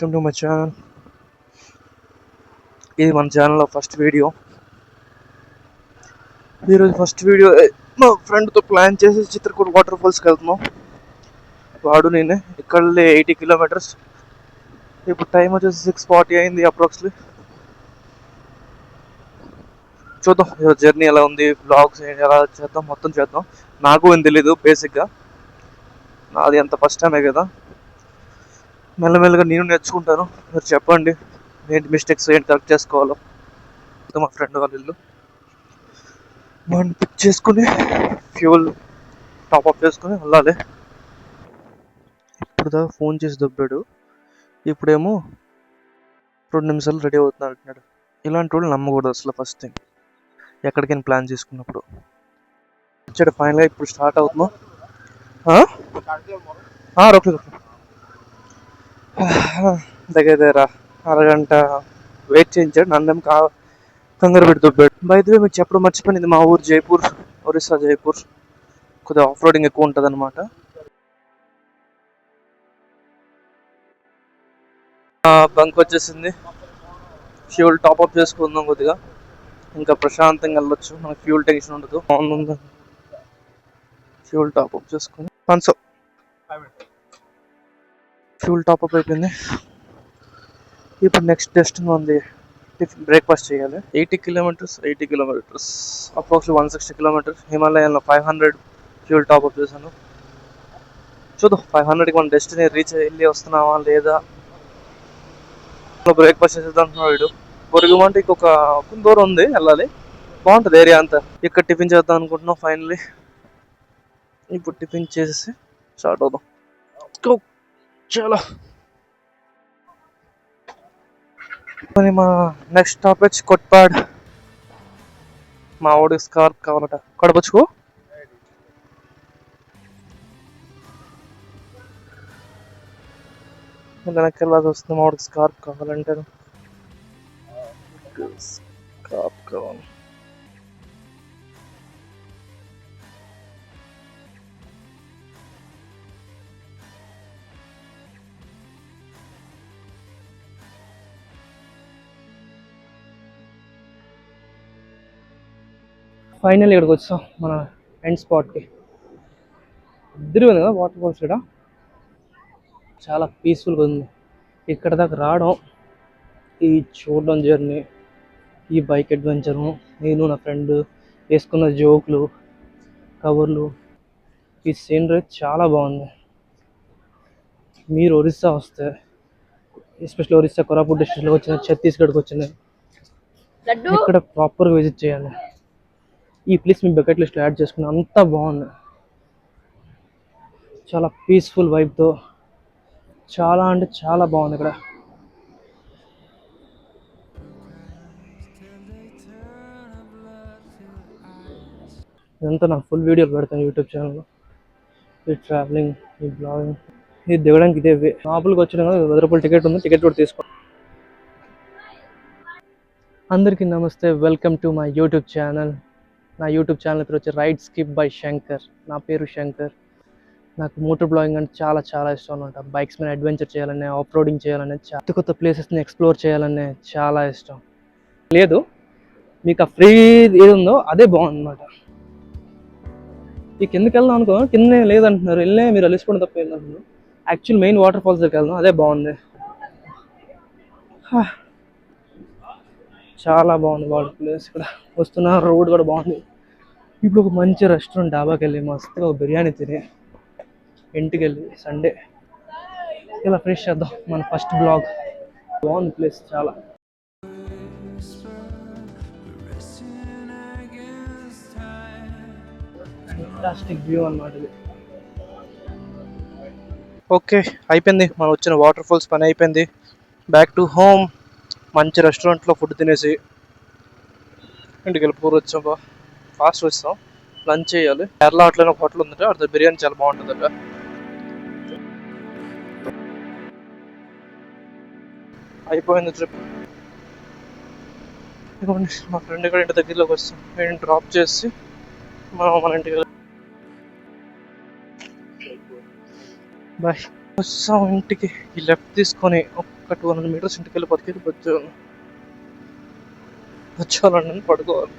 Welcome to my channel. ఇది మన ఛానల్లో ఫస్ట్ వీడియో. ఈరోజు ఫస్ట్ వీడియో మా ఫ్రెండ్తో ప్లాన్ చేసి చిత్రకూట వాటర్ ఫాల్స్కి వెళ్తున్నాం. వాడు నేనే. ఇక్కడ 80 కిలోమీటర్స్. ఇప్పుడు టైం వచ్చేసి 6:40 అయింది అప్రాక్స్లీ. చూద్దాం ఈరోజు జర్నీ ఎలా ఉంది, బ్లాగ్స్ ఎలా చేద్దాం, మొత్తం చేద్దాం. నాకు ఏం తెలీదు బేసిక్గా, నాది అంత ఫస్ట్ టైమే కదా. మెల్లమెల్లగా నేను నేర్చుకుంటాను. మీరు చెప్పండి ఏంటి మిస్టేక్స్, ఏంటి కరెక్ట్ చేసుకోవాలో. మా ఫ్రెండ్ వాళ్ళ ఇల్లు మనం పిక్ చేసుకుని ఫ్యూల్ టాప్అప్ చేసుకుని వెళ్ళాలి. ఇప్పుడు దాకా ఫోన్ చేసి దొబ్బాడు, ఇప్పుడేమో 2 నిమిషాలు రెడీ అవుతున్నాడు అంటున్నాడు. ఇలాంటి వాళ్ళు నమ్మకూడదు అసలు. ఫస్ట్ థింగ్ ఎక్కడికైనా ప్లాన్ చేసుకున్నప్పుడు. వచ్చాడు ఫైనల్గా. ఇప్పుడు స్టార్ట్ అవుతున్నాం. దగ్గర అరగంట వెయిట్ చేయించాడు. నన్నేం కంగారు పెట్టి దొబ్బాడు. బయట మీకు చెప్పడం మర్చిపోయింది, మా ఊరు జైపూర్, ఒరిస్సా జైపూర్. కొద్దిగా ఆఫ్ రోడింగ్ ఎక్కువ ఉంటుంది అనమాట. బంక్ వచ్చేసింది. ఫ్యూల్ టాప్అప్ చేసుకుందాం కొద్దిగా, ఇంకా ప్రశాంతంగా వెళ్ళొచ్చు. మనకి ఫ్యూల్ టెన్షన్ ఉండదు. బాగుంది. ఫ్యూల్ టాప్అప్ చేసుకుని ఫ్యూల్ టాప్అప్ అయిపోయింది. ఇప్పుడు నెక్స్ట్ డెస్టినేషన్ ఉంది. బ్రేక్ఫాస్ట్ చేయాలి. 80 కిలోమీటర్స్ అప్రాక్సిమేట్లీ 160 కిలోమీటర్స్. హిమాలయాల్లో 500 ఫ్యూల్ టాప్అప్ చేశాను. చూద్దాం 500కి మన డెస్టినీ రీచ్ వెళ్ళి వస్తున్నావా లేదా. బ్రేక్ఫాస్ట్ చేసేద్దాం అంటున్నాడు. పొరుగుమంటే ఇంకొక దూరం ఉంది వెళ్ళాలి. బాగుంటుంది ఏరియా అంతా. ఇక్కడ టిఫిన్ చేద్దాం అనుకుంటున్నాం ఫైనల్లీ. ఇప్పుడు టిఫిన్ చేసేసి స్టార్ట్ అవుదాం. చాలా మా నెక్స్ట్ స్టాప్ వచ్చి కొట్పాడ్. మా వాడి స్కార్ప్ కావాలట. కొడపచ్చుకో. వెనక్కి వెళ్ళాల్సి వస్తుంది. మా వాడికి స్కార్ప్ కావాలంటే. స్కార్ప్ కావాలి. ఫైనల్ ఇక్కడికి వచ్చాం మన ఎండ్ స్పాట్కి. ఇద్దరు ఉంది కదా వాటర్ ఫాల్స్. ఇక్కడ చాలా పీస్ఫుల్గా ఉంది. ఇక్కడ దాకా రావడం, ఈ చూడడం జర్నీ, ఈ బైక్ అడ్వెంచరు, నేను నా ఫ్రెండ్ వేసుకున్న జోకులు, కవర్లు, ఈ సీనరీ చాలా బాగుంది. మీరు ఒరిస్సా వస్తే, ఎస్పెషల్లీ ఒరిస్సా కొరాపుట్ డిస్ట్రిక్ట్లో వచ్చిన, ఛత్తీస్గఢ్కి వచ్చిన, ఇక్కడ ప్రాపర్గా విజిట్ చేయాలి. ఈ ప్లేస్ మీ బకెట్ లిస్ట్లో యాడ్ చేసుకుని. అంతా బాగుంది. చాలా పీస్ఫుల్ వైబ్తో చాలా అంటే చాలా బాగుంది ఇక్కడ. ఇదంతా నా ఫుల్ వీడియోలు పెడతాను యూట్యూబ్ ఛానల్లో. ఈ ట్రావెలింగ్, ఈ బ్లాగింగ్, ఇది దిగడానికి ఇదే వే. లోపలికి వచ్చిన కదా 10 రూపాయలు టికెట్ ఉంది. టికెట్ కూడా తీసుకో. అందరికీ నమస్తే, welcome to my YouTube channel. నా యూట్యూబ్ ఛానల్ పేరు వచ్చి రైడ్ స్కిప్ బై శంకర్. నా పేరు శంకర్. నాకు మోటార్ బ్లాగింగ్ అంటే చాలా చాలా ఇష్టం అనమాట. బైక్స్ మీద అడ్వెంచర్ చేయాలనే, ఆఫ్ రోడింగ్ చేయాలనే, కొత్త కొత్త ప్లేసెస్ని ఎక్స్ప్లోర్ చేయాలనే చాలా ఇష్టం. లేదు మీకు ఆ ఫ్రీ ఏది ఉందో అదే బాగుందన్నమాట. ఈ కిందకి వెళ్దాం అనుకో, కింద లేదంటున్నారు. వెళ్ళే మీరు అలిసిపోవడం తప్ప ఏంటంటున్నారు. యాక్చువల్ మెయిన్ వాటర్ ఫాల్స్ దగ్గరికి వెళ్దాం, అదే బాగుంది. చాలా బాగుంది వాటర్ ప్లేస్. ఇక్కడ వస్తున్న రోడ్ కూడా బాగుంది. ఇప్పుడు ఒక మంచి రెస్టారెంట్ డాబాకి వెళ్ళి మస్తుగా ఒక బిర్యానీ తిని ఇంటికి వెళ్ళి సండే ఇలా ఫ్రెష్ చేద్దాం మన ఫస్ట్ బ్లాగ్. బాగుంది ప్లేస్ చాలా. ఫెంటాస్టిక్ వ్యూ అన్నమాట ఇది. ఓకే, అయిపోయింది మనం వచ్చిన వాటర్ ఫాల్స్ పని అయిపోయింది. Back to home. మంచి రెస్టారెంట్లో ఫుడ్ తినేసి ఇంటికి వెళ్ళి వచ్చాం. ఫాస్ట్ వస్తాం, లంచ్ చేయాలి. కేరళ అట్లనే ఒక హోటల్ ఉందంటే అక్కడ బిర్యానీ చాలా బాగుంటుందట. అయిపోయింది ట్రిప్. ఇదిగోండి మా ఫ్రెండ్ ఇక్కడ ఇంటి దగ్గరలోకి వస్తాం. నేను డ్రాప్ చేసి మన ఇంటికి బాయ్. వస్తాం ఇంటికి. ఈ లెఫ్ట్ తీసుకొని ఒక 200 మీటర్స్ ఇంటికి వెళ్ళి బతికేది వచ్చేవాళ్ళని పడుకోవాలి.